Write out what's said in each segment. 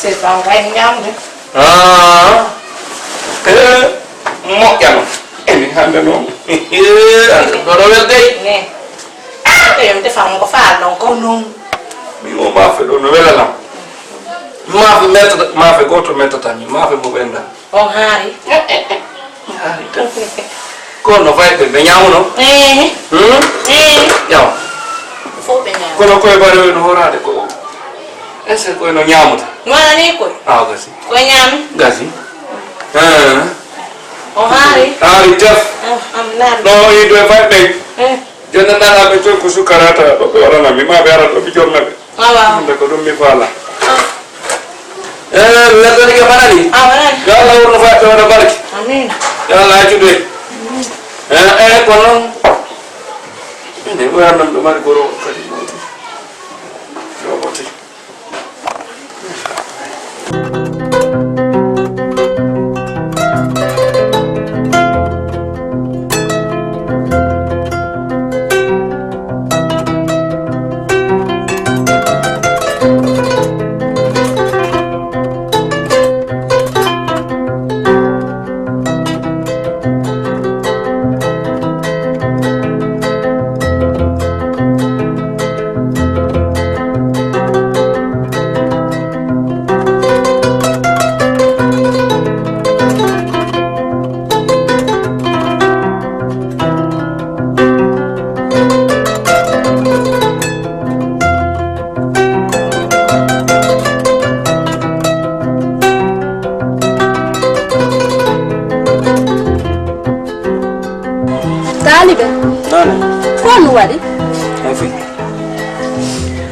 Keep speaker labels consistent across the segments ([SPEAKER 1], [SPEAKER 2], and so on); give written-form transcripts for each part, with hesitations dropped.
[SPEAKER 1] C'est pas vrai, ñamde.
[SPEAKER 2] Moƴƴano emi hande noon ɗoɗo weldey
[SPEAKER 1] ne yom defam ko faal ɗon ko noon
[SPEAKER 2] mimo maafe ɗo no welalam maafe goto mettatami maafe mo ɓenda
[SPEAKER 1] on haari
[SPEAKER 2] haari tan ko no fayɓe ɓe ñamuno ƴaw
[SPEAKER 1] fof ɓe ñaama
[SPEAKER 2] kono koye bare no horade ko est ce que koye no ñamuta
[SPEAKER 1] wanani koye
[SPEAKER 2] gasi
[SPEAKER 1] koye ñaami
[SPEAKER 2] gasi
[SPEAKER 1] on haari
[SPEAKER 2] haari tef
[SPEAKER 1] am naan
[SPEAKER 2] ɗo yido e fayɓe jonne nanaɓe toon ko sukarata ɗo ɓe waɗanami ma ɓe arat ɗo ɓe jomnaɓe ande ko ɗum mi faala neɗɗoni ke manani yo Allah wurno fayɓe waɗa barke
[SPEAKER 1] amin
[SPEAKER 2] yo Allah accude ko noon ine ɓoyannam ɗo mari goro kadi yoɓote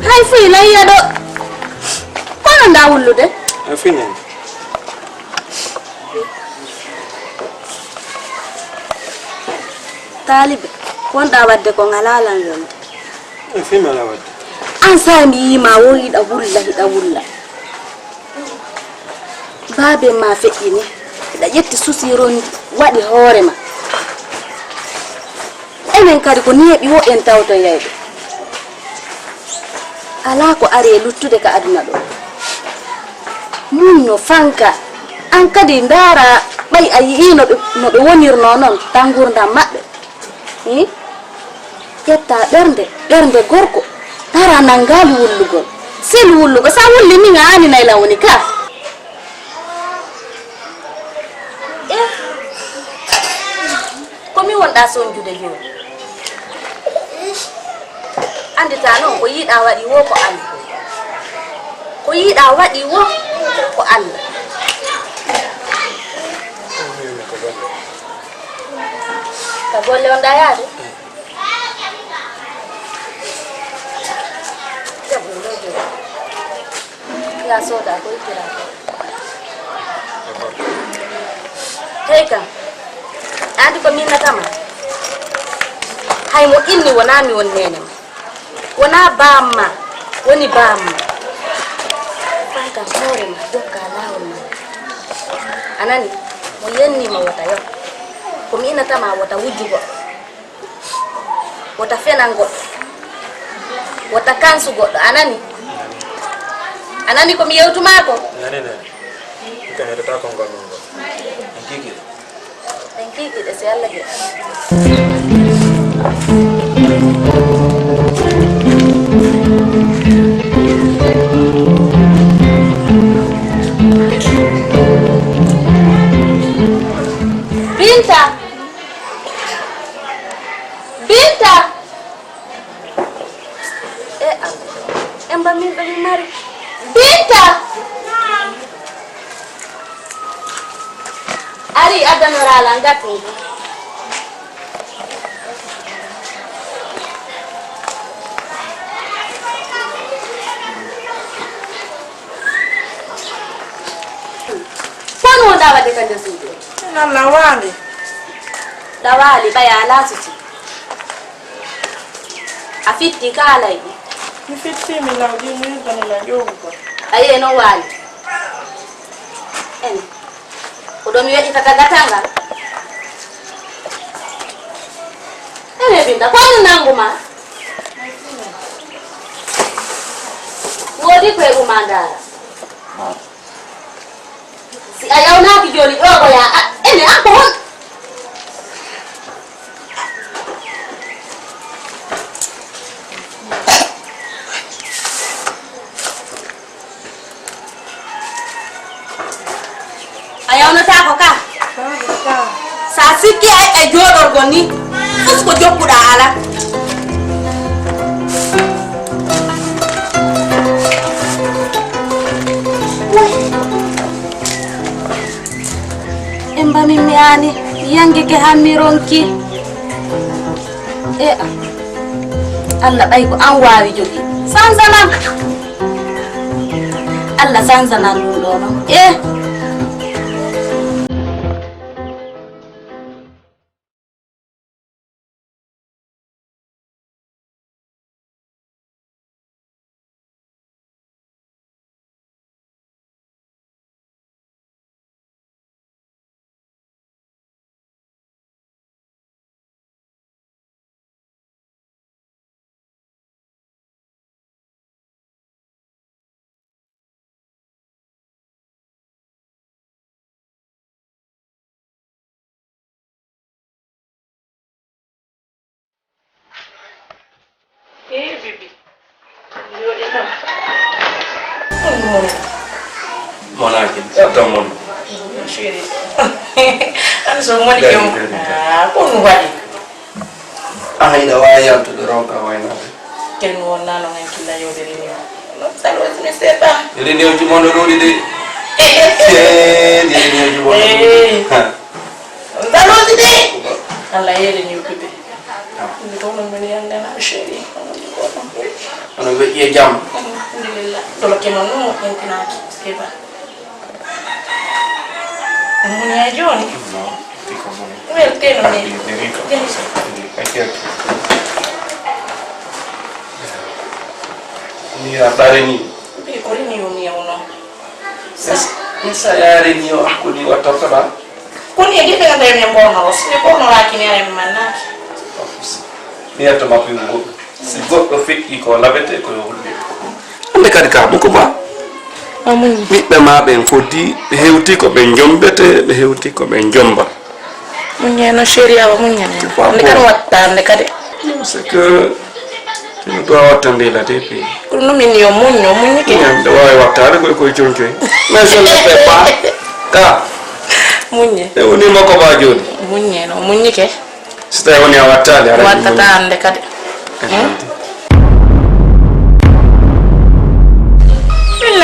[SPEAKER 3] hay fi la yado kono nda wullude
[SPEAKER 2] fini
[SPEAKER 3] talibe wonda wadde ko ngalalan yonde
[SPEAKER 2] fini la wadde
[SPEAKER 3] an sami yima wo hida wulla babe ma feƴƴini hida ƴetti susiron wadi hoore ma enen kadi ko neeɓi wo en tawto yeyde ala ko are luttude ka aduna ɗo munno fanka an kadi ndara ɓay a yii no ɓe wonirno noon tan gurdam maɓɓe ƴetta ɓernde gorko tara nangali wullugol sel wullugo sa wulli min a aninay lawni ka komi wonɗa sonjude joni andita noon ko yiiɗa waɗi wo ko Allah ko yiiɗa waɗi wo ko Allah ka golle wonɗa yaade ya soda ko ittira hey kam andi ko minnatama hay mo inni wona mi won nene ma wona bamma woni bamma fanka hoore ma jokka lawol ma anani mo yennima wota yo ko mi innatama wota wujjugo wota fenan goɗɗo wota kansu goɗɗo anani ko mi yewtuma ko
[SPEAKER 4] nani ka hedata ko ngam ngo
[SPEAKER 3] en kiki de se Allah ge Binta emba mi mari Binta ari adanora ngati Kwani wanda wade kanje sude
[SPEAKER 1] na wali
[SPEAKER 3] dawali baya lasuti afitti kala yi
[SPEAKER 1] mi fitti mi lawdi mi tan la yogo
[SPEAKER 3] aye no wali en odo mi wedi tagatanga ene Binta kwani nanguma wodi kwe kumandara si ayauna kijoli ogo ya ene ako hon ayawna ta ko ka sa sikki ay jodorgo ni fusko jokkuda ala emba mi miani yange ke hamironki Allah bay ko an wawi jogi sanzana Allah sanzana dum do no
[SPEAKER 1] bibi
[SPEAKER 2] Monaki, atau mon.
[SPEAKER 1] chéri an so mo di jom ko no wadi
[SPEAKER 2] Ay da waya to the ronka wayna.
[SPEAKER 1] ken wonna no ngen kila yo de ni no salo ne seta
[SPEAKER 2] Ini ni uji mondo rodi de. Ini ni uji mondo.
[SPEAKER 1] salo de Allah yele ni bibi ni ko no meni ande na chéri
[SPEAKER 2] Ano be ye jam.
[SPEAKER 1] alhamdulillah to lo kemo no entina ki skeba mun ya joni
[SPEAKER 2] No, tico mon.
[SPEAKER 1] wel keno ni
[SPEAKER 2] Rico.
[SPEAKER 1] Denise.
[SPEAKER 2] Aquí. Ni habari ni.
[SPEAKER 1] bi ko ni yo ni uno
[SPEAKER 2] Esa yari ni aku ni watoto ba.
[SPEAKER 1] kun ye gete ngata ni mbono si bono lakini ya manaki
[SPEAKER 2] Ni hata mapingo. Si goto fit iko labete ko yulbi. Ande kadi ka buko ba. ɓiɓɓe ma ɓen foddi ɓe hewti ko ɓe jombete ɓe hewti ko ɓe jomba
[SPEAKER 1] muñeno chéri awa muñaneno nde kadi wattande kadi
[SPEAKER 2] c'est que ino ɗo wattande la de pays
[SPEAKER 1] pour nous min yo muññike
[SPEAKER 2] nde wawi wattade koye coñcoy mais je ne fais pas ka
[SPEAKER 1] muñe
[SPEAKER 2] e woni makko ba joni
[SPEAKER 1] muññeno muññike
[SPEAKER 2] so tawi woni a wattade a
[SPEAKER 1] wattata hande kadi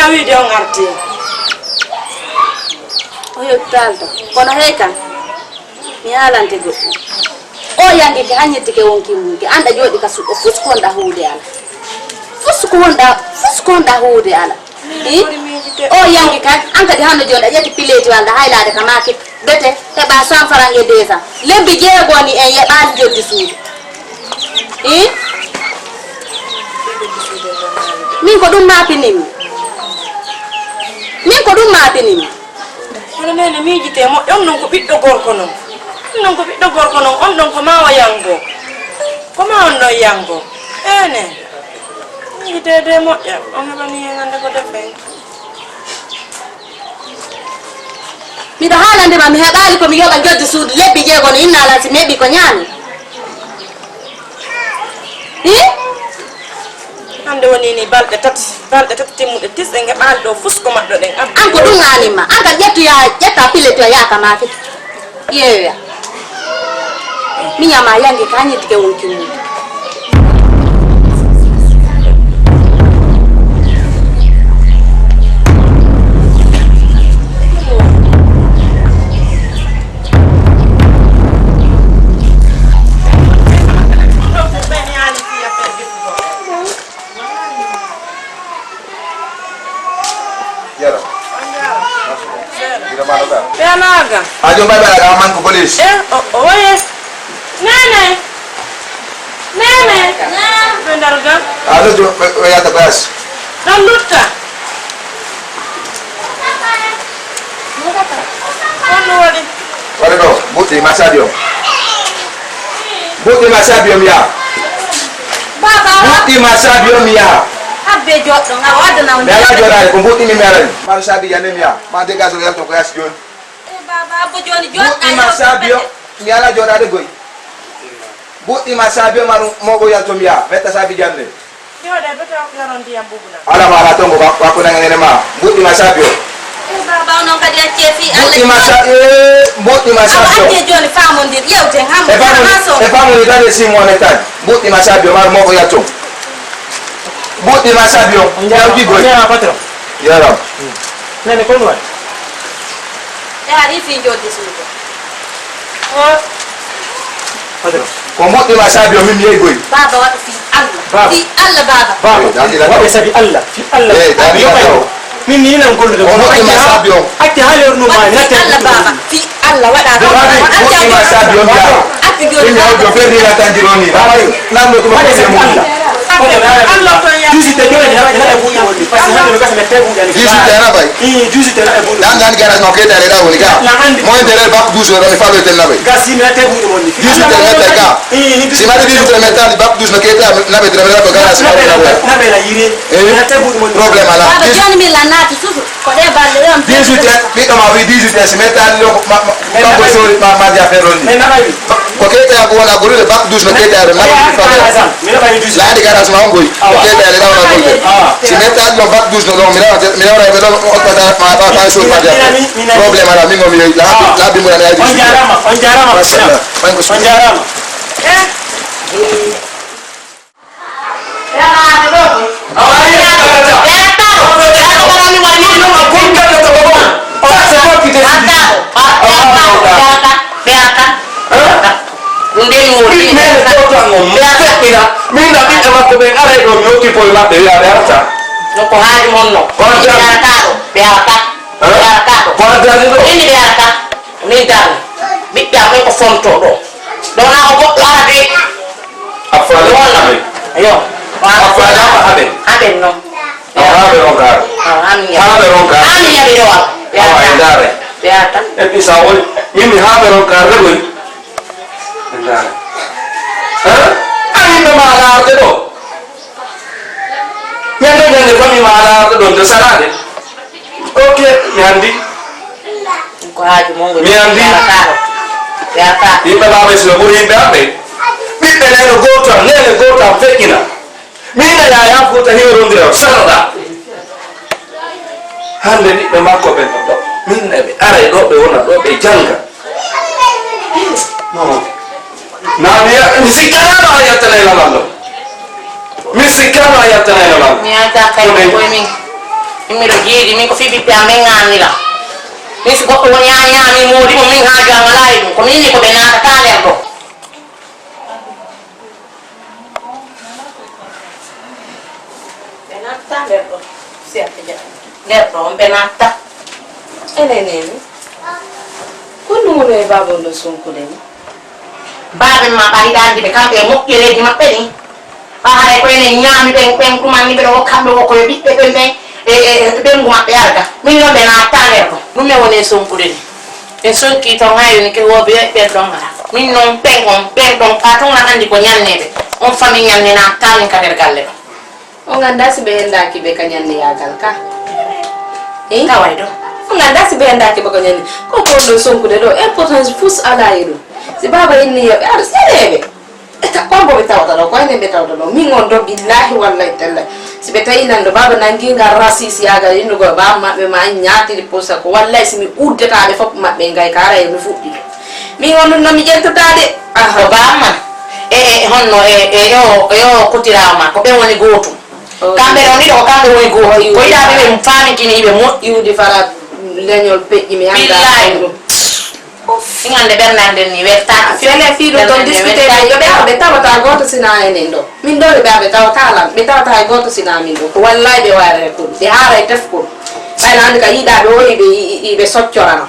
[SPEAKER 3] la wiide on arti o yettalto kono hey kan mi yaalante goɗɗum o yange ke hañettike wonki mumke anda jooɗi ka suɗɗo fus ko wonɗa huude ala fus ko wonɗa huude ala i o yange kan an kadi hanno joni a ƴetti pileti walla haylade ka maki bete heɓa 100 francs e 200 lebbi jeegoni en yeɓani joddi suudu i min ko ɗum mapinimmi min ko ɗum mapinimi
[SPEAKER 1] hono nene miijite moƴƴo on ɗon ko ɓiɗɗo gorko noon on ɗon ko ɓiɗɗo gorko noon on ɗon ko ma o yango ko ma on ɗon yango ene miijitede moƴƴa on heɓani hen hande ko defen
[SPEAKER 3] miɗo haalandema mi heɓali komi yoɓa joddi suudu lebbi jeegono innala si mi heɓi ko ñaami i
[SPEAKER 1] hande woni ni balɗe tati timmuɗe tisɗe ngeɓali ɗo fusko maɗɗo ɗen
[SPEAKER 3] an ko ɗum anima an kadi ƴetta pilletoya yaaka maake yeeyoya mi ñama yange ka hañittike wonki mum
[SPEAKER 5] Ajo mbay bala ga man ko police
[SPEAKER 1] oye nene bendarga
[SPEAKER 5] alo jo ya ta bas
[SPEAKER 1] dan lutta ono wadi
[SPEAKER 5] wala do buti masadio ya
[SPEAKER 3] baba
[SPEAKER 5] buti masadio ya
[SPEAKER 3] abbe joddo nga wadana on
[SPEAKER 5] dala jodare ko buti mi meral man sabi yanem ya ma de gazo yal to ko yas jon
[SPEAKER 3] baba abbo joni jodda
[SPEAKER 5] buti masabio nyala jodade goy buti masabio maru mogo yal to miya betta sabi janne
[SPEAKER 1] jode beto yaron diyam bubuna
[SPEAKER 5] ala mara to ko ko nangene ma buti masabio
[SPEAKER 3] baba non kadi acce fi
[SPEAKER 5] buti masabio
[SPEAKER 3] abbe joni famondir yewten hammo
[SPEAKER 5] e famoni dale simone tan buti masabio maru mogo yal to buti masabio yawji goy
[SPEAKER 4] ya patron
[SPEAKER 5] yaram
[SPEAKER 4] nene ko no
[SPEAKER 3] dari fi joddi suudu
[SPEAKER 4] patron
[SPEAKER 5] ko buti masabio min yey goy
[SPEAKER 3] baba wadu fi Allah baba
[SPEAKER 4] wa sabi Allah fi Allah
[SPEAKER 5] dari
[SPEAKER 4] min ni nan gollude
[SPEAKER 5] ko buti masabio
[SPEAKER 4] atti haler no ma natte
[SPEAKER 3] Allah baba fi Allah wada
[SPEAKER 5] buti masabio ya
[SPEAKER 3] atti joni
[SPEAKER 5] min yaw do ferri la tandironi namdo ko
[SPEAKER 1] Allah to ya
[SPEAKER 4] jusi te jole na buti woni parce que hande ko mette buti ani
[SPEAKER 5] jusi te na bay
[SPEAKER 4] jusi te na buti
[SPEAKER 5] dan garage no ke dare da woni ga mo intere bak douze ro ni falo te na bay
[SPEAKER 4] gasi mi te buti woni
[SPEAKER 5] jusi te mette ga si ma de jusi te mette ali bak douze no ke ta na be dre ko garage
[SPEAKER 4] na be la yire na te buti woni
[SPEAKER 5] problème ala
[SPEAKER 3] baba joni mi la nati susu ko de balle on
[SPEAKER 5] 18 mi kama vi 18 si mette ali ma ko so ma dia ferro ni
[SPEAKER 4] mais na bay
[SPEAKER 5] ko ke ta ko wona golu de bak douze no ke ta na be falo
[SPEAKER 4] mi na bay jusi
[SPEAKER 5] la di garage ma ngoy ke ta le da wona golde si mette ali no bak douze no mi na be o ko ta ma so ma dia problème ala mi ngomi la bi mo na ya
[SPEAKER 4] on jarama on jarama
[SPEAKER 2] Okay, yandi.
[SPEAKER 1] Ko haaju mo ngol.
[SPEAKER 2] Mi andi.
[SPEAKER 1] Ya.
[SPEAKER 2] Yimɓe laaɓe sino ɓuri yimɓe hamɓe ɓiɓɓe nene gotal feƴƴina mina yaya fota hewrodira sarata hande ɓiɓɓe makko ɓen ɗo minne ɓe aray ɗo ɓe wona ɗo ɓe janga mi sikkanano a yettanayno lallo mi sikkano a yettanayno lallo
[SPEAKER 1] mi ata kay koye min miɗo jeeɗi min ko fi ɓiɓɓe am ɓe gannira min so goɗɗo woni ñaami moodi mo min haaju am alaayi ɗum ko minni ko ɓe natata nder ɗo ɓe natta nder ɗo siyata ja nder ɗo on ɓe natta enenemi ko nuno e babon ɗo sonkude ni baɓen ma ɓa hiɗa andi ɓe kamɓe e moƴƴereji maɓɓe ni ɓa haray ko enen ñaami ɓen ɗumanni ɓeɗo hokkamɓe wokko yo ɓiɓɓe ɓen ɓen ɓengu maɓɓe arga min noon ɓe natta nder ɗo ɗum e woni sonkude ni ɓe sonki ton hayoni ke woɓe ɓen ɗon ara min noon ɓen ɗon ka tun an andi ko ñanneɓe on fami ñanne natta min ka nder galle ɗo
[SPEAKER 3] o ganda si ɓe hendaki ɓe ka ñanne yagal ka
[SPEAKER 1] kaway ɗo
[SPEAKER 3] o ganda si ɓe hendaki ɓe ko ñanne ko gonɗo sonkude ɗo importance fus ala e ɗum si baba inni yoɓe aɗa seeɗeɓe kombo ɓe tawta ɗo koyne ɓe tawta ɗo min on ɗo billahi wallahi tallahi si ɓe tawi nan ɗo baba nanguingal rasisi yagal innugo baba maɓɓe ma ñatiri posa ko wallahi simi uddetaɓe fof maɓɓe gay ka ara mi fuɗɗi ɗo min on ɗum nomi ƴentotade
[SPEAKER 1] ko bamma honno yo kotirawo ma ko ɓen woni gotum kamɓe ɗon ɗiɗo ko kamɓe woni gotum ko yiɗaɓe ɓe famikini ɓe
[SPEAKER 3] moƴƴude fara leñol peƴƴi mi anda ɗum
[SPEAKER 1] ingande ɓernande ni wettaki
[SPEAKER 3] fele fiiɗu ton discuté ɓe tawata goto sina enen ɗo min ɗo ɓe tawata lam ɓe tawata e goto sina min ɗo ko wallahi ɓe wayre kon ɓe haaray tefkon ɓayna andi ka yiiɗaɓe o ɓe soccorano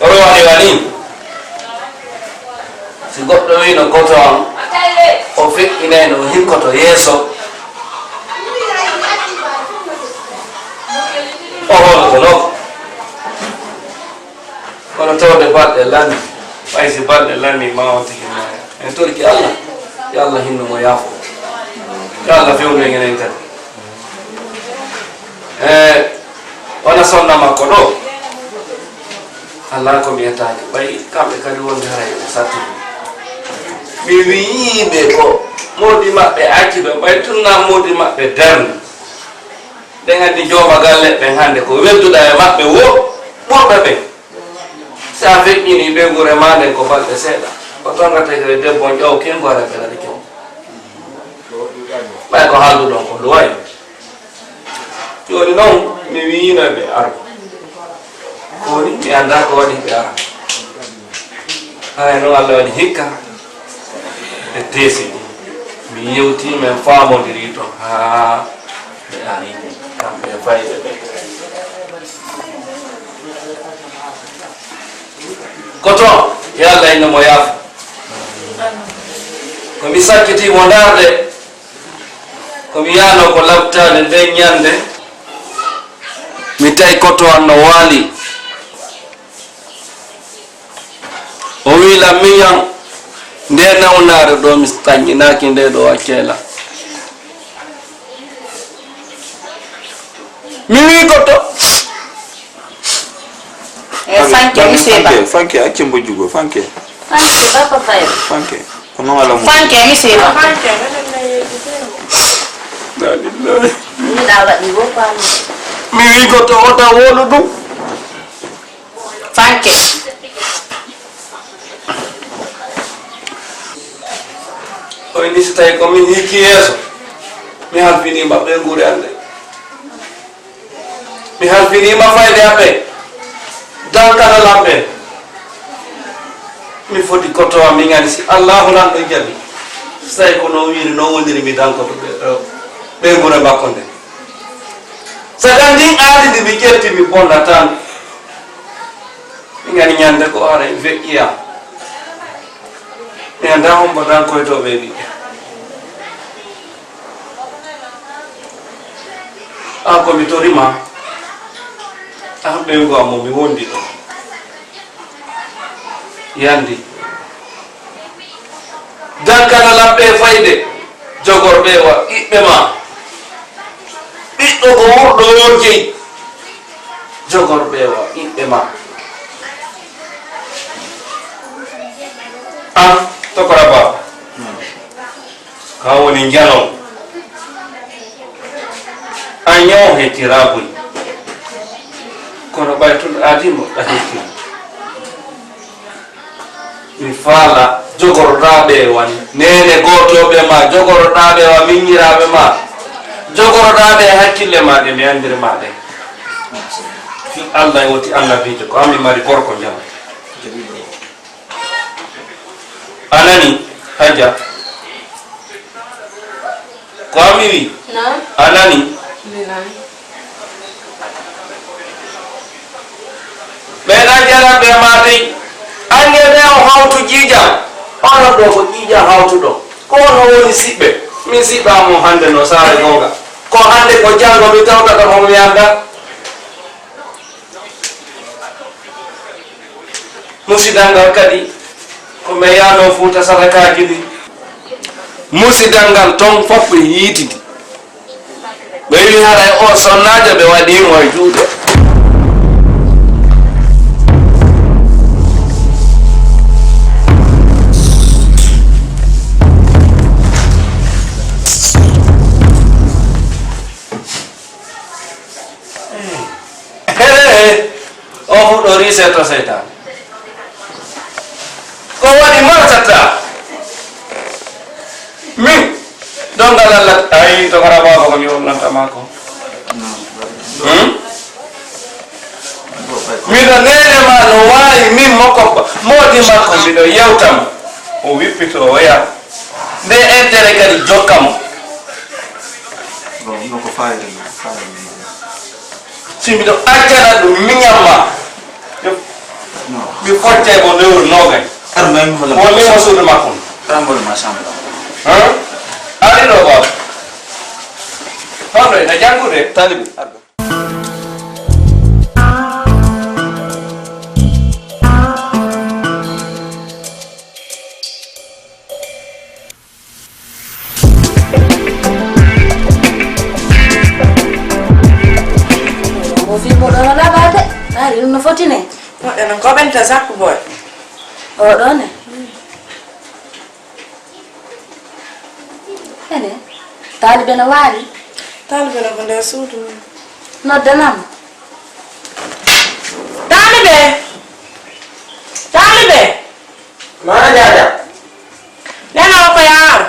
[SPEAKER 2] oɗo waɗi wani si goɗɗo wino goto on o feƴƴinayno o hikkoto yeeso o holko noon kono tawde balɗe lanni ɓay si balɗe lanni ma on tigi maya en torki allah yo allah hinnumo yaafo yo allah fewnu enen kadi wona sonna makko ɗo Allah ko mi yetaki ɓay kamɓe kadi wonde haray ɓe sattini mi wiyiɓe ko modi maɓɓe acciɓe ɓay tunna modi maɓɓe darde ɗen andi jooma galle ɓen hande ko wedduɗa e maɓɓe wo ɓurɓe ɓe sa feƴƴini ɓe gure ma nden ko balɗe seeɗa ko tongata ko debbo on ƴow ken gore ɓelade kem ɓay ko halduɗon ko luway joni noon mi wiyinoɓe arɓe koni mi anda ko waɗi ɓe ara hay noon allah waɗi hikka e teesi ɗi mi yewti men famodiri toon ha ɓe ari kamɓe fayɓe ɓe koto yo allah innomo yaafo komi sakkitimo darde komi yano ko labtade nden ñande mi tawi koto an no waali o wiilam miyan nde nawnare ɗo mi tañƴinaki nde ɗo accela mi wi koto
[SPEAKER 1] fanke mi seba
[SPEAKER 6] fanke acce mbojjugo fanke
[SPEAKER 1] baba fayo
[SPEAKER 6] fanke ko noon ala mo
[SPEAKER 1] fanke mi seba
[SPEAKER 2] dalillahi
[SPEAKER 1] miɗa waɗi wo pami
[SPEAKER 2] mi wi koto ota wolu ɗum
[SPEAKER 1] fanke
[SPEAKER 2] o ni so tawi komin hikki yeeso mi halfinima ɓe guure ande mi halfinima fayde aɓe dankanalam ɓen mi foti kotowa mi gani si allahu nan ɗo jaɓi so tawi ko noon wiiri noon woniri mi dankoto ɓe guure makko nde sagan ndin aadi ndi mi ƴetti mi bonda tan mi gani ñande ko ara feƴƴiyam mi anda hombo tan koytoɓe ɗi an komi torima an ɓeygu am mo mi wondi ɗo yandi dankana laɓɓe fayde jogorɓe wa ɓiɓɓe ma ɓiɗɗo ko wurɗo yo jeyi jogorɓe wa ɓiɓɓe ma an tokora baba ka woni jalo an yaw hettirabuy kono ɓaytuɗo adimo ɗa hetti mi faala jogorɗaɓe wani nene gotoɓe ma jogorɗaɓe wa miñiraɓe ma jogorɗaɓe hakkille maɗe mi andiri maɗe fi allah e woti annabijo ko ammi mari gorko jam anani hajja ko ammi wi anani ɓeɗa jaraɓe maɗey angede o hawtu jiijam ono ɗo ko jiija hawtuɗo ko ono woni siɓɓe min siɓamo hande no saare gonga ko hande ko jango mi tawtata mo mi anda musidal ngal kadi ko me yano Fuuta sadakaji ɗi musidal ngal ton fof ɓe yiitidi ɓe wi haray o sonnajo ɓe waɗimo e juuɗe o fuɗɗori seeto seytan ko waɗi martata min dongal allah ay tokora baba ko mi wonnantama ko miɗo nene ma no wawi min moko modi makko mbiɗo yewtamo o wippito o yaha nde intérêt kadi jokkamo si mbiɗo accana ɗum miñamma mi fotte ko lewru nogay wonlimo suudu makko ari ɗo baba honɗo ene janggude talibi
[SPEAKER 3] no fotine
[SPEAKER 1] moɗɗo ko ɓenta sappo boy
[SPEAKER 3] oɗo ne ene taalibe no waali
[SPEAKER 1] taalibe no ko nder suudu min
[SPEAKER 3] noddanam
[SPEAKER 1] taalibe
[SPEAKER 4] mana jaja
[SPEAKER 1] neno ko yaaro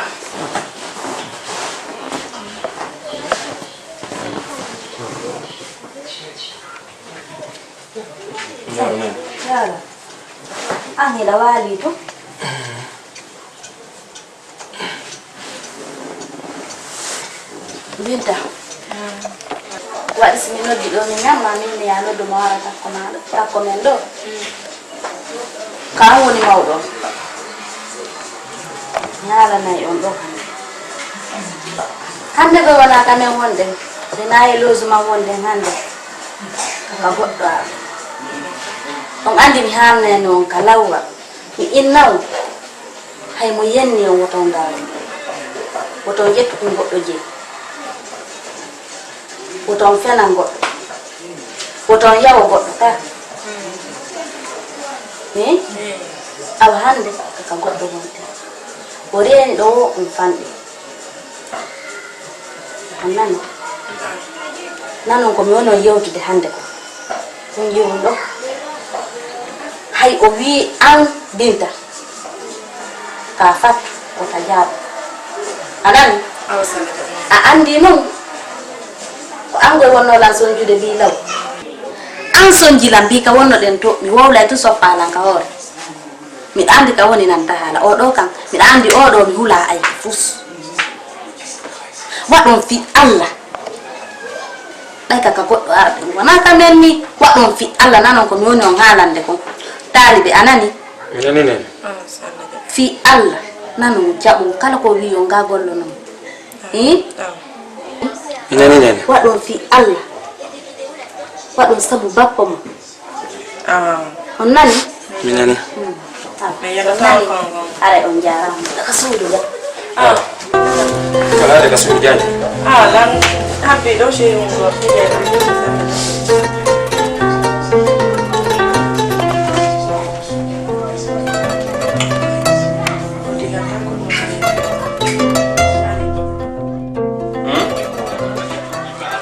[SPEAKER 3] yala an ila waali to Binta waɗi simi noddi ɗo mi ñamma min mi ya noddu mo wara takko maɗo takko men ɗo ka woni mawɗo ñalanayi on ɗo hande ɓe wona kamen wonde ɓe nayi losuma wonde hande kaka goɗɗo a on andi mi halnani on ka lawwa mi innaw hay mo yenni on woton ndaaro woton ƴettu ɗum goɗɗo jeyi woton fena goɗɗo woton yawo goɗɗo ka awa hande kaka goɗɗo wonte o reeni ɗo ɗum fanɗi on nani nanon komi woni o yewtude hande ko ɗum yewum ɗo hay o wi an Binta ka fat wota jaaba anani a andi noon ko angoy wonnolan sonjude mbi law an sonjilam mbi ka wonnoɗen to mi wowlay to soppalan ka hoore miɗa andi ka woni nanta haala oɗo kam miɗa andi oɗo mi hula ay fus waɗon fi Allah ɗay kaka goɗɗo arɗe wona kamen ni waɗon fi Allah nanon ko mi woni on haalande kon taalibe anani fi Allah nanu jabu kala ko wi yo nga gollo non
[SPEAKER 6] nene
[SPEAKER 3] wado fi Allah wado sabu bappa mo on nani
[SPEAKER 6] minani
[SPEAKER 1] me yalla taw ko
[SPEAKER 3] are on jaram ka suudu ya
[SPEAKER 6] kala daga sun jaji
[SPEAKER 1] lan happy do she on go fi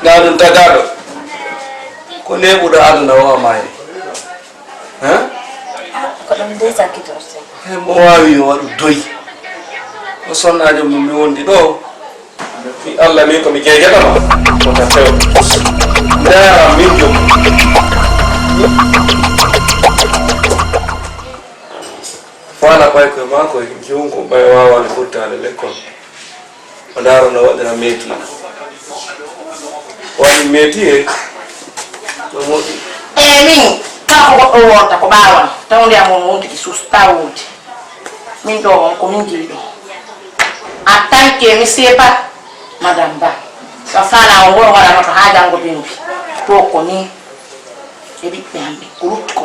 [SPEAKER 2] Dadun tagado ko ne buda aduna wa mai
[SPEAKER 3] ko dum de sakitorse
[SPEAKER 2] he mo wawi wadu doy o sonnajo mi wondi do mi Allah mi ko mi jeyata ma ko ta tew ndara min jom fala pay ko ma ko jonko bay wawa ni furtale lekol o ndaro no wadana meti wani meti
[SPEAKER 1] min ka ko wota ko bawan tawde amon wonti sustawude min do ko min jiido en tant que mi sepa madame ba sa fala o woro wala no haja ngo bimbi to ko ni e bi pambe ko lut ko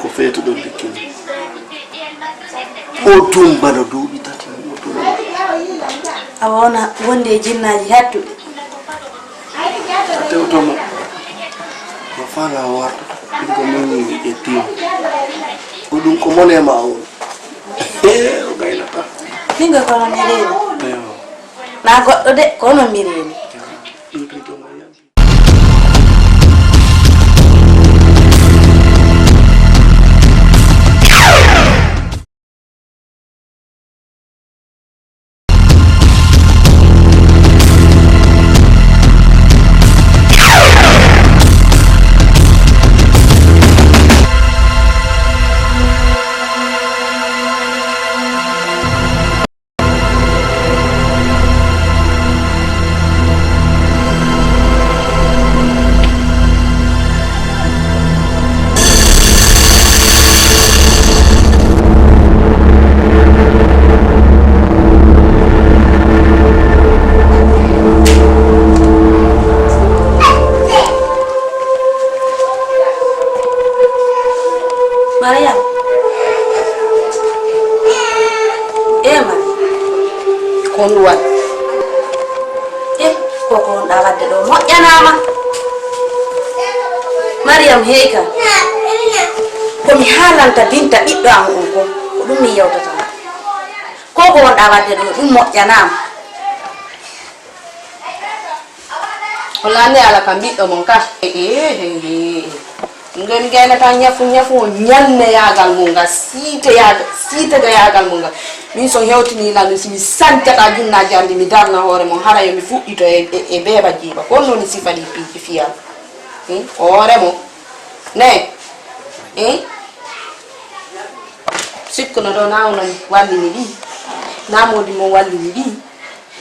[SPEAKER 2] ko feeto do dikkini o tumbano duubi tati
[SPEAKER 3] awona wonde jinnaji hattude
[SPEAKER 2] tewto mo fala warto ko moni e tim o dum ko monema o o gaynata
[SPEAKER 3] finga ko no mireni na goddo de ko no mireni Mariam Emma konwa ko dawadde do moƴƴanama Mariam heika ko mi halanta binta ɓiɗɗo am on ko ɗum mi yewtata ko wonɗa wadde ɗo ɗum moƴƴanama holande ala kam ɓiɗɗo mon ka ngeen gayna tan ñafu ñanne yaagal mo ngal siite ga yaagal mo ngal min so hewtini la mi santata jinnaji andi mi darna hoore mon hara yo mi fuɗɗito e beeba jiiba ko non sifali piiji fiyam hoore mo ne sikkuno do nawno wallini ɗi na modi mo wallini ɗi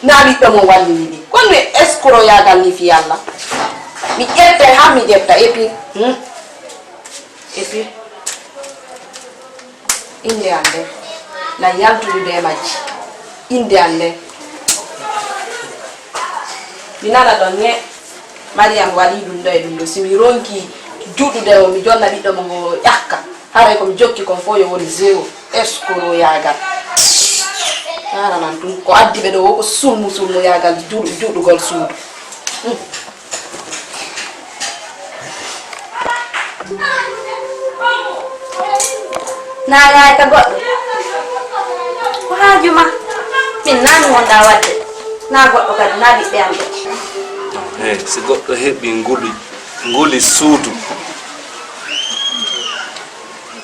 [SPEAKER 3] na ɓiɗɗo mo wallini ɗi konno escro yaagal ni fi Allah mi ƴette ha mi ƴetta et puis inde ande la yaltude majji inde ande minala don ne Mariam wali dum do simi ronki judude o mi jonna biddo mo yakka haray ko mi jokki kon fo yo woni zero escro yagal ara man dum ko addi be do ko summu yagal judugol suudu naga ka goddo ko haajuma min nani wonda wadde na goddo kadi na bi beambe
[SPEAKER 2] si goddo hebi nguli suudu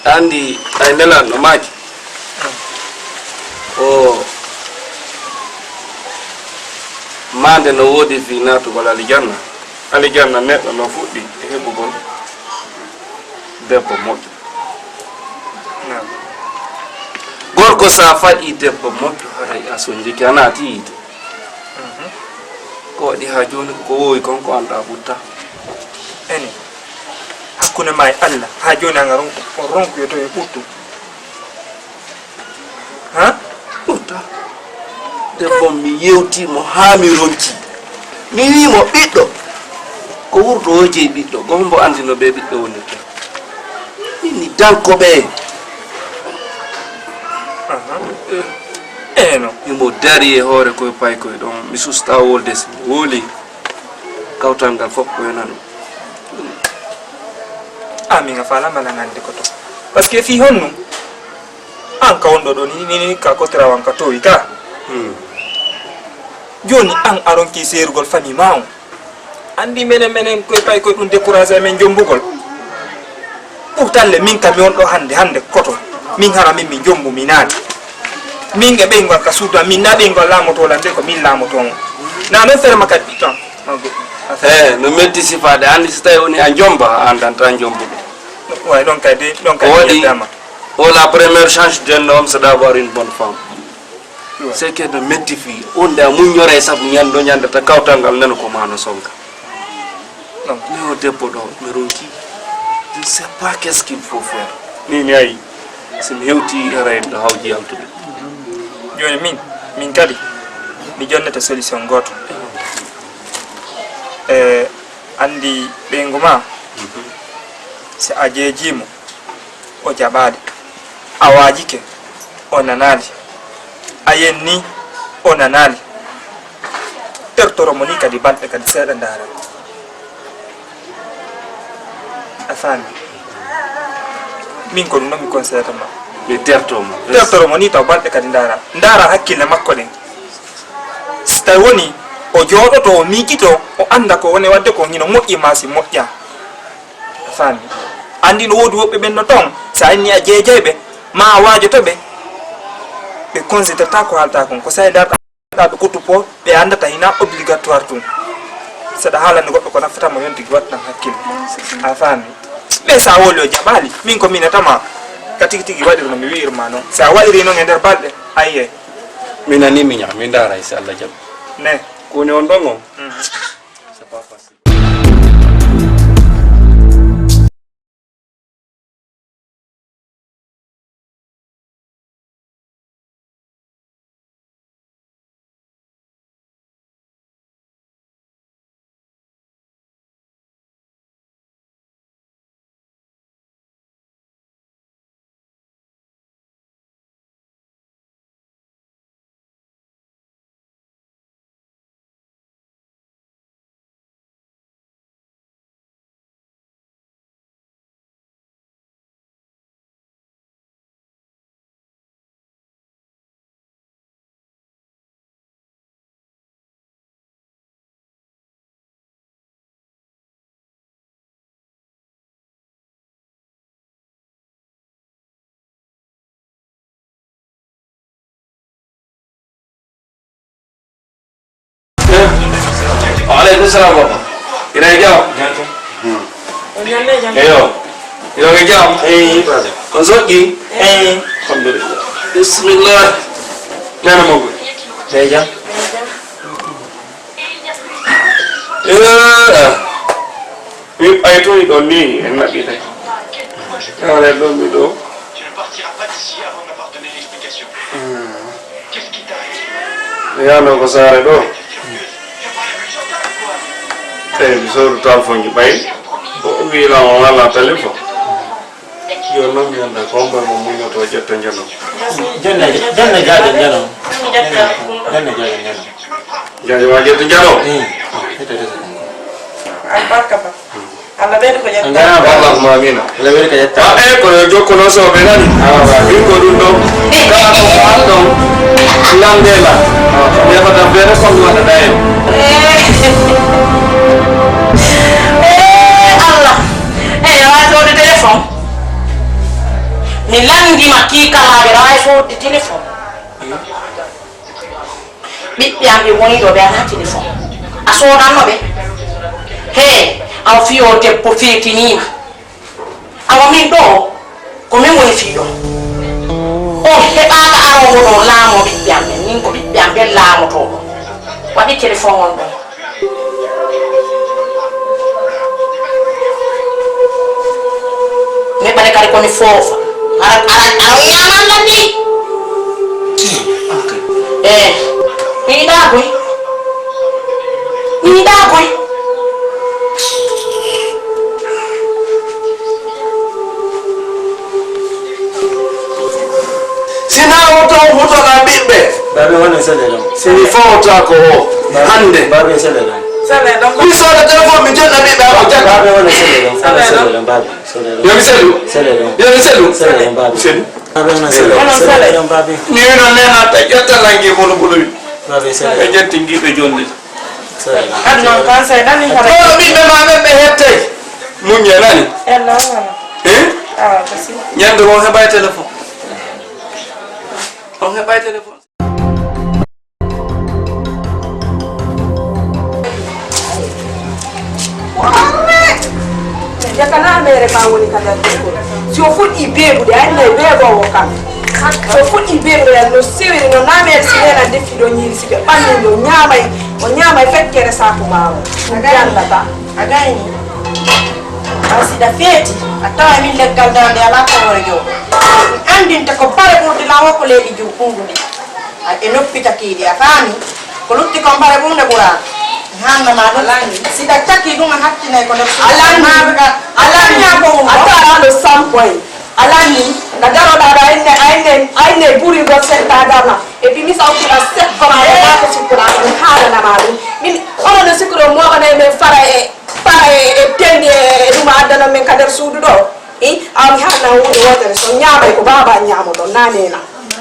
[SPEAKER 2] andi ay nelan no maji o mande no wodi fi natu wala li janna
[SPEAKER 6] Ali janna neɗɗo no fuɗɗi e heɓugol debbo moƴƴo. Gorko sa faɗi debbo moƴƴo haray aso jiki a naati yiide. Ko waɗi ha joni ko wowi konko anda ɓutta.
[SPEAKER 4] Eni hakkunde ma e Allah ha joni anga ronkuyoto e ɓuttu. Ha?
[SPEAKER 2] ɓutta debbo mi yewtimo ha mi ronki mi wimo ɓiɗɗo ko wurto o jeyi ɓiɗɗo gombo andino ɓe ɓiɗɗo wonirta minni dankoɓe
[SPEAKER 4] eno
[SPEAKER 2] imo dari e hoore koye paykoye ɗon mi susta wolde so mi wooli kawtal ngal fof ko yonano
[SPEAKER 4] min a falambala ngande ko to par ce que fi honnu an ka wonɗo ɗo ni ka kotirawan ka towi ka joni an aronki serugol famille ma on andi menen koye pay koye ɗum découragé amen jombugol ɓurtalle min kam mi on ɗo hande koto min hara min jombu mi naati min e ɓeygol ka suudu min na ɓeygol laamotola nde ko min laamotomo na non ferma kadi ɓiɗɗon
[SPEAKER 2] no meddi sifade andi so tawi woni a jomba a andanta jombuɗo
[SPEAKER 4] way ɗon kadi
[SPEAKER 2] yeddama la première change d'un homme c'est d'avoir une bonne femme c'est que no meddi fi onde a muññore saabu ñando ñandata kawtal ngal nana ko mano sonka mi o debbo ɗo mi ronki je ne sais pas qu'est-ce qu'il faut faire ni ayi somi hewti haray ɗo hawji yaltude
[SPEAKER 4] joni min kadi mi jonnete solution goto andi ɓeygu ma si a jeejimo o jaɓade a waajike o nanali a yenni o nanali tertoromo ni kadi balɗe kadi seeɗa ndaara a faami min ko ɗum noon mi conseillé ma
[SPEAKER 2] mi
[SPEAKER 4] tertoromo ni taw balɗe kadi ndaara hakkille makko ɗen so tawi woni o jooɗoto o miijito o anda ko woni wadde ko hino moƴƴi ma si moƴƴa a faami andi no woodi woɓɓe ɓen no toon so anni a jeejayɓe ma a waajotoɓe ɓe considérata ko haalta kon ko sayi darɗaɓe kottu po ɓe andata hina obligatoire tun saɗa haalande goɗɗo ko nafatama yon tigui waɗɗan hakkille a faami ɓe sa woli o jaɓali min ko minatama ka tigui tigui waɗir no mi wi'irma noon sa waɗiri noon e nder balɗe ayye
[SPEAKER 2] min ani mi ñaa min daaray so Allah jaɓi
[SPEAKER 4] ne
[SPEAKER 2] koni on ɗon on c'est pas facile Waalaikumsalam Bapak. Kira jam. Ayo ke jam. Konsoki. Alhamdulillah. Bismillah. Mana mau gue? Saya jam. Ini itu ni enak kita. Kalau ada dom itu. Ya no pasar itu. Bisogna telefono di pai, vi la telefono. Io non mi ando compra un mugno to jetta njano. Janna jada njano. Janna wa jetta njano.
[SPEAKER 1] Barka ba. Alla bere ko jetta.
[SPEAKER 2] Allah ma mina. La bere ko jetta. Ko jokko no so be nani. Ko dum do. Ka ko ando. Landela. Ya fa da bere ko wala dai. Mi landi ma ki kalaɓe rawa fodde téléphone ɓiɓɓe am ɓe woni ɗo ɓe ana téléphone a sodannoɓe
[SPEAKER 1] he aw fiyo debbo feetinima awa min ɗo ko min woni fiyo o heɓaga arowo ɗo laamo ɓiɓɓe am ɓen min ko ɓiɓɓe am ɓen laamotoɗo waɗi téléphone on ɗon mi ɓane kadi komi foofa ara ñamalla ni mi yiɗa koy
[SPEAKER 2] sina woto hutona ɓiɓɓe
[SPEAKER 6] babe wona saledam
[SPEAKER 2] simi fawta ko hande
[SPEAKER 6] babe saledam
[SPEAKER 2] mi soda téléphone mi jonna ɓiɓɓe ako jagga
[SPEAKER 6] babe wona saledam babe
[SPEAKER 2] yomi selu yomi selu
[SPEAKER 6] saledam babe
[SPEAKER 2] selu
[SPEAKER 6] babe wona saledam babe
[SPEAKER 2] mi wino nena ta ƴettalangue mono ɓuɗomi
[SPEAKER 6] babe
[SPEAKER 2] ɓe
[SPEAKER 6] saledam
[SPEAKER 2] jettinguiɓe jonde
[SPEAKER 6] saledam
[SPEAKER 1] adnon kan say dani hara
[SPEAKER 2] o ɓiɓɓe ma ɓen ɓe hettay muñe nani
[SPEAKER 1] ella wala kasi
[SPEAKER 2] ñande on heɓay téléphone on heɓay téléphone
[SPEAKER 7] yakana mere ma woni kada ko si o fuɗɗi beeɓude anne beeɓowo kam so fuɗɗi beeɓude no sewiri no namere si nena defi ɗo ñiiri si ɓe ɓanni o ñaamay fekkere saku mawo ɗum yandata
[SPEAKER 1] a gayni asiɗa feeti a tawa min leggal dande ala kowore jo andinte ko bare ɓurde lawo ko leydi ju kunduɗi e noppitakiɗi a faami ko lutti ko bare ɓurde ɓuraka handama ɗo siɗa cakki ɗum a hattinay ko nder
[SPEAKER 7] alani attaraɗo sampoy alani nda daroɗaɗo ayne ɓuuri ɗo setta darna et puis mi sawtiɗa seppama eɓako sikkuɗa ko mi haalanama ɗum min onono sikkuɗo moɓanayi men fara e tendi e ɗum addana men ka nder suudu ɗo awmi haalna hunde wotere so ñamay ko baba ñamo ɗon nanena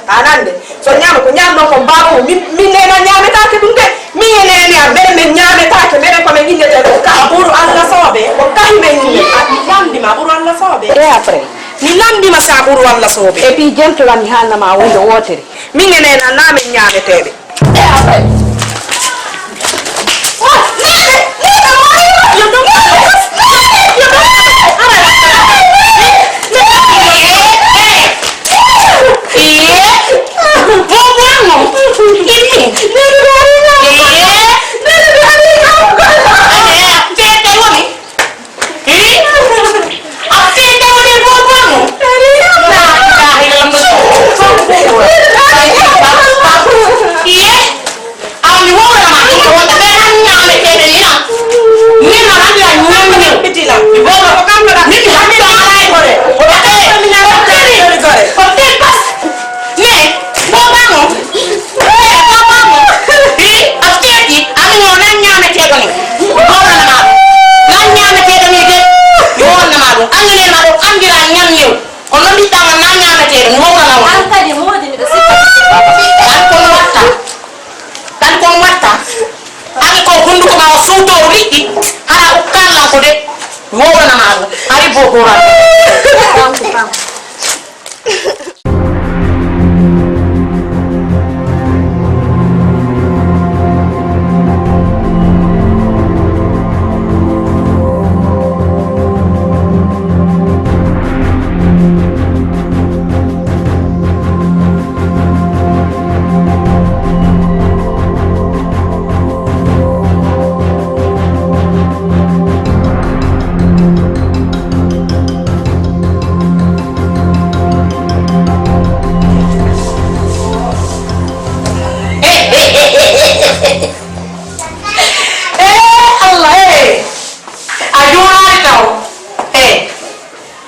[SPEAKER 7] anande so ñama ko ñamno ko baba o min nena ñametake ɗum de min e nene a ɓen men ñametake minen komin innete ɗo ka
[SPEAKER 1] ɓuuru allah sooɓe
[SPEAKER 7] ko kahimen yimɓe
[SPEAKER 1] mi lamdima ɓuuru allah sooɓe
[SPEAKER 7] e après
[SPEAKER 1] mi lamdima sa ɓuuru allah sooɓe
[SPEAKER 7] et puis jentolam mi haalnama hunde wotere min e nene namen ñameteɓe e après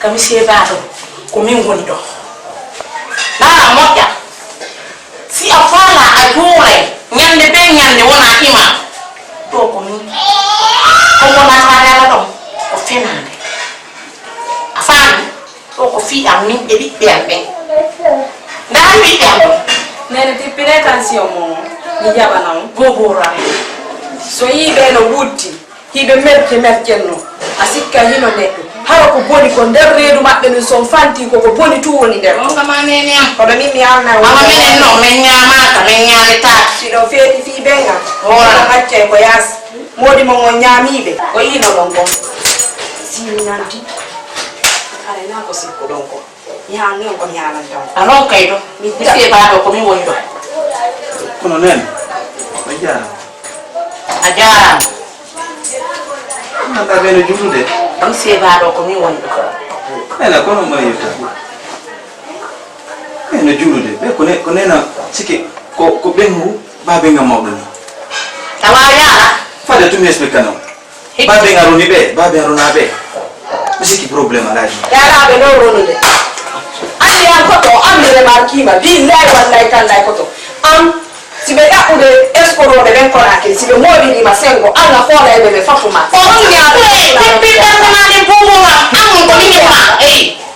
[SPEAKER 1] kami seedaɗo ko min woni ɗo nana moƴƴa si a faala a juuray ñande be ñande wona ima ɗo ko min ko wonatadala ɗon ko fenade a faami ɗo ko fiiɗam min e ɓiɓɓe am ɓen ndaa ɓiɓɓe am ɗon
[SPEAKER 7] nene tippine tension mo mi jaɓana on
[SPEAKER 1] gogoram
[SPEAKER 7] so yiɓe no wuddi hiɓe merkenno a sikka hino neɗɗo hara ko boni ko nder reedu maɓɓe ɗum son fanti koko boni tu woni nder
[SPEAKER 1] ongama nene am
[SPEAKER 7] koɗo min mi alna
[SPEAKER 1] ama minen no min ñamaka min ñametaki
[SPEAKER 7] siɗo feeti fi ɓenga
[SPEAKER 1] Wala.
[SPEAKER 7] hacce ko yaasi modi mo nyamibe o yino longo si nanti ala na ko si ko longo ya ne ko ya lan taw
[SPEAKER 1] alon kaydo mi se ba do ko mi woni do
[SPEAKER 6] kono nen
[SPEAKER 1] ajara
[SPEAKER 6] nanda beno julude
[SPEAKER 1] mi se ba do ko mi woni do
[SPEAKER 6] ena kono mo yita ena julude be ko nena sike ko bengu ba benga mawdo ni
[SPEAKER 1] tawaya
[SPEAKER 6] fada tu mi explica no ba benga roni be ba benga rona be sike problema la
[SPEAKER 7] ya be no rono de ali an ko to am le markima bi lay wallahi kan lay ko to am sibe ya ude escoro de ben kora ke sibe modi di masengo anga fora ebe be fafuma
[SPEAKER 1] o ngi ya bi ta na ni bubu ma am ko ni ma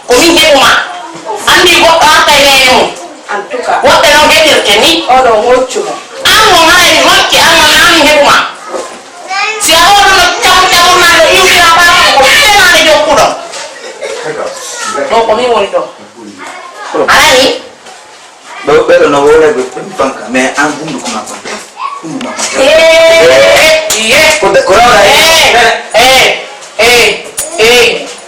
[SPEAKER 1] ko mi he ma andi ko ka ta ne mo
[SPEAKER 7] antuka
[SPEAKER 1] wo te no ge ke ni
[SPEAKER 7] o do mochu
[SPEAKER 1] am mo ha ni mo ki am na ni he ma si a o no cham cham na do yu ya ba ko te na ni do ku do ko mi woni do ala ni
[SPEAKER 6] be no wala be panka me an bundu kuma pa ko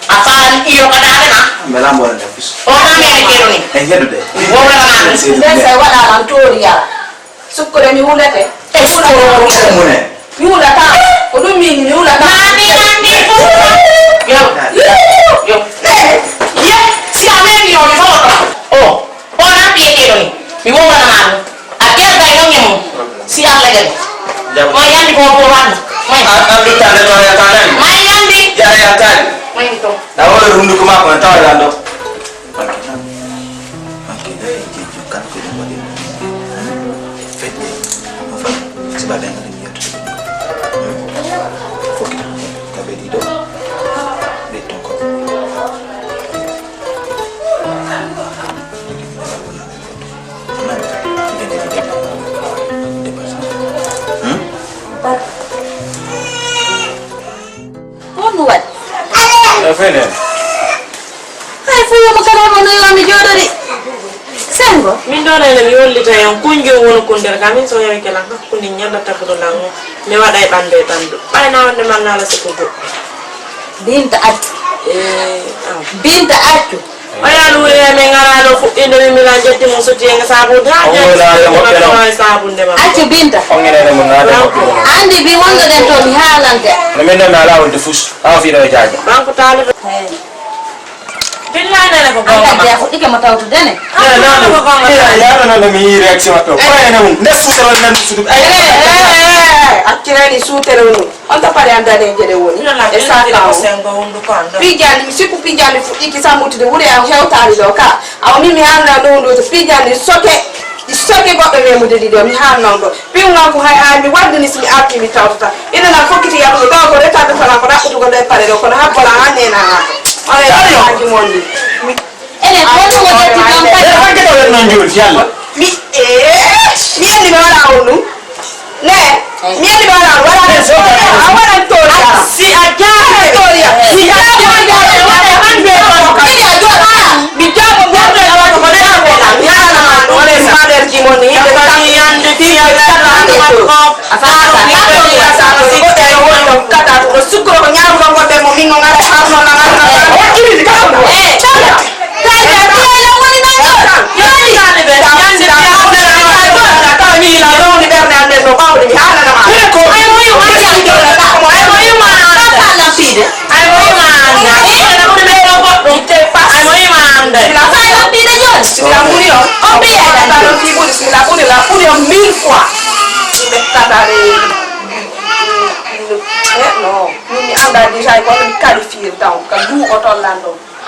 [SPEAKER 1] afan iyo kada na
[SPEAKER 6] me la mo na fis
[SPEAKER 1] o na me ke do ni
[SPEAKER 6] en yedo de
[SPEAKER 1] wo wala na
[SPEAKER 7] dese wala lan toriya sukure mi hulete
[SPEAKER 1] e ko
[SPEAKER 6] mo ne
[SPEAKER 7] mi hulata o dum mi hulata
[SPEAKER 1] nani yo ye si ame mi o mi fo o na pie ke do ni mi wo wala na a ke da yo nyemo si ala ge mo yandi ko ko wan mai
[SPEAKER 6] andu tane to ya tane
[SPEAKER 1] mai yandi
[SPEAKER 6] ya tane
[SPEAKER 1] mai to
[SPEAKER 6] na wala rundu kuma ko ta wala ndo
[SPEAKER 3] What?
[SPEAKER 6] fene
[SPEAKER 3] Hai fuyo makara mono yo mi jodori. Sengo.
[SPEAKER 1] min do na mi wollita yon kunjo won kundel ka min so yawi kala hakkunde nyalla tabudo lango mi wada e bande bandu bayna wonde man nala sikugo
[SPEAKER 3] Binta atu. Binta atu.
[SPEAKER 1] ayalu e me ngaralo fu indo mi la jetti mo soti nga sabu da sabu de ma
[SPEAKER 3] Atu binta.
[SPEAKER 6] ongene mo na
[SPEAKER 3] Andi bi wongo den to mi halante.
[SPEAKER 6] no men na ala on de fus aw fi no jaaje
[SPEAKER 1] banko tale billahi na ko
[SPEAKER 3] Anga
[SPEAKER 1] gonga
[SPEAKER 3] dia ko ike matawtu dene.
[SPEAKER 6] ya na mi reaction to ko ene mo ne fu sala nan su
[SPEAKER 7] akirani sutere woni on ta pare andane jede woni e sa ka
[SPEAKER 1] sengo hundu kondo
[SPEAKER 7] pijani mi siku pijani fu ikisa mutu de wuri an hewtari do ka aw mi hanna do ndo to pijani soke goddo me mu dedi do mi hanna do piwnga ko hay ami wadde ni simi arti mi tawta ina na fokiti ya do ko reta do sala ko rabbutu ko de pare do ko ha bola hanne na ha ala hanji mondi
[SPEAKER 3] Ene ko mo jetti kam pa.
[SPEAKER 6] ke to non jul yalla
[SPEAKER 7] mi andi ma wala onu ne mi andi ma wala toria
[SPEAKER 1] si ajara
[SPEAKER 7] toria si ajara wala hande mi jabo gordo e wala ko na wala mi ala ma wala mader ji moni
[SPEAKER 1] yande ti ya ko
[SPEAKER 7] afara ni ko ya sa ko si te wonno kata ko sukro ko nyaaru ko be mo mingo ngara arno na ngara o kiri ka ko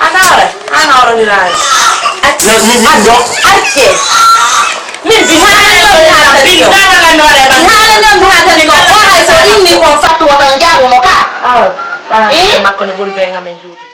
[SPEAKER 1] Ana ni lai.
[SPEAKER 3] Min bi hala no re ba. Hala no ba ni ko ha so inni ko fatu wa bangaru mo ka.
[SPEAKER 1] Makko ni bulbe ngamen juuti.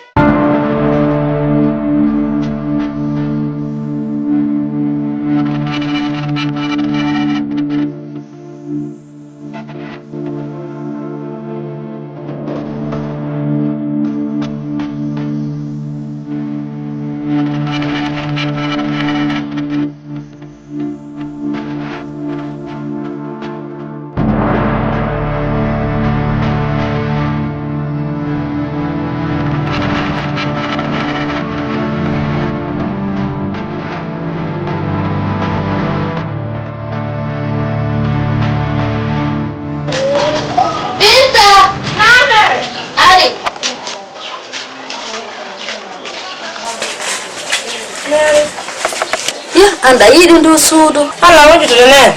[SPEAKER 3] Ya, anda yiɗi ndu suudu.
[SPEAKER 1] Allah wonjude nen.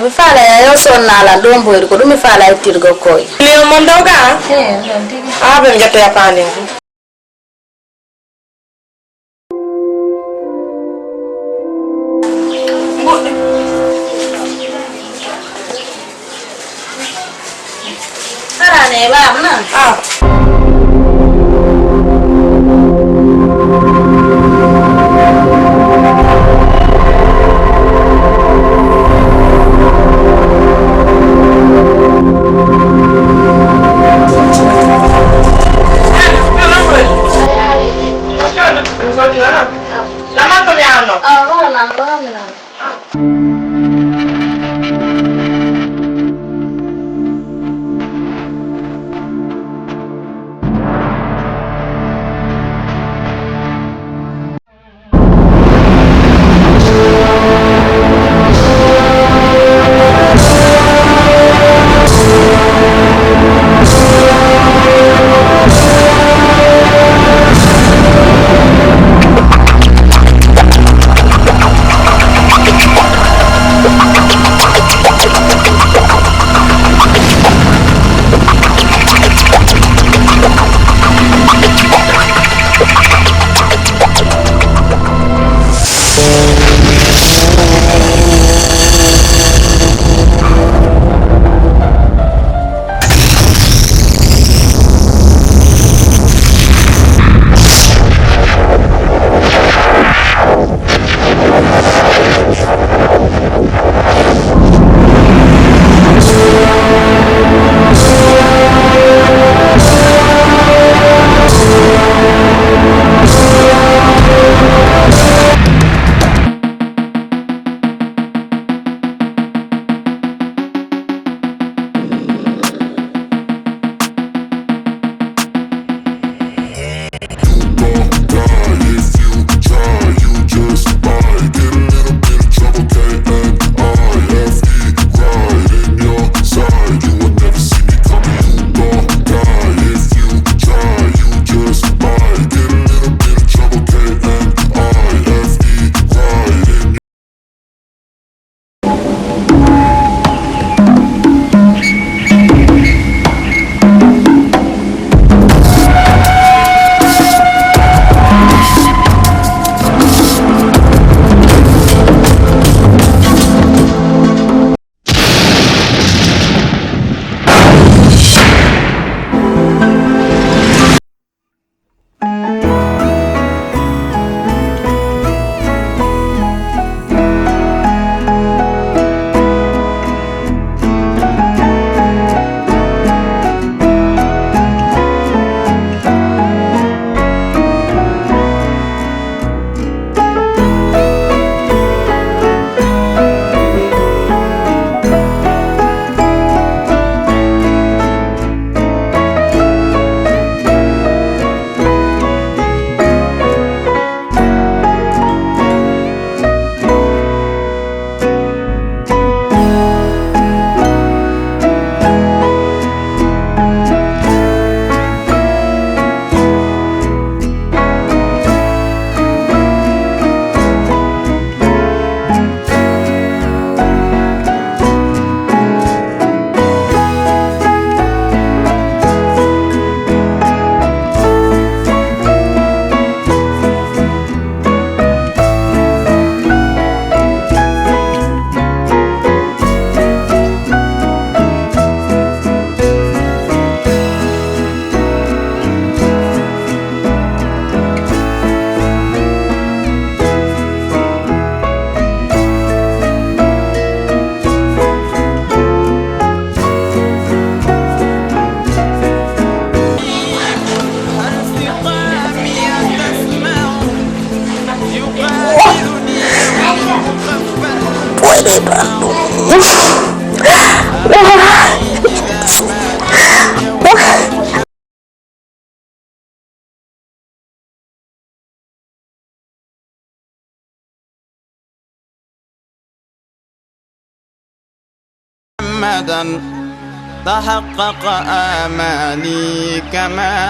[SPEAKER 3] Mi faala yo sonnala ɗon boyri ko ɗum mi faala ittirgo koye.
[SPEAKER 1] Liyo mon daw ga? Ɓe mi jetta yapande.
[SPEAKER 3] Arane bam na.
[SPEAKER 8] محمدا تحقق آمالي كما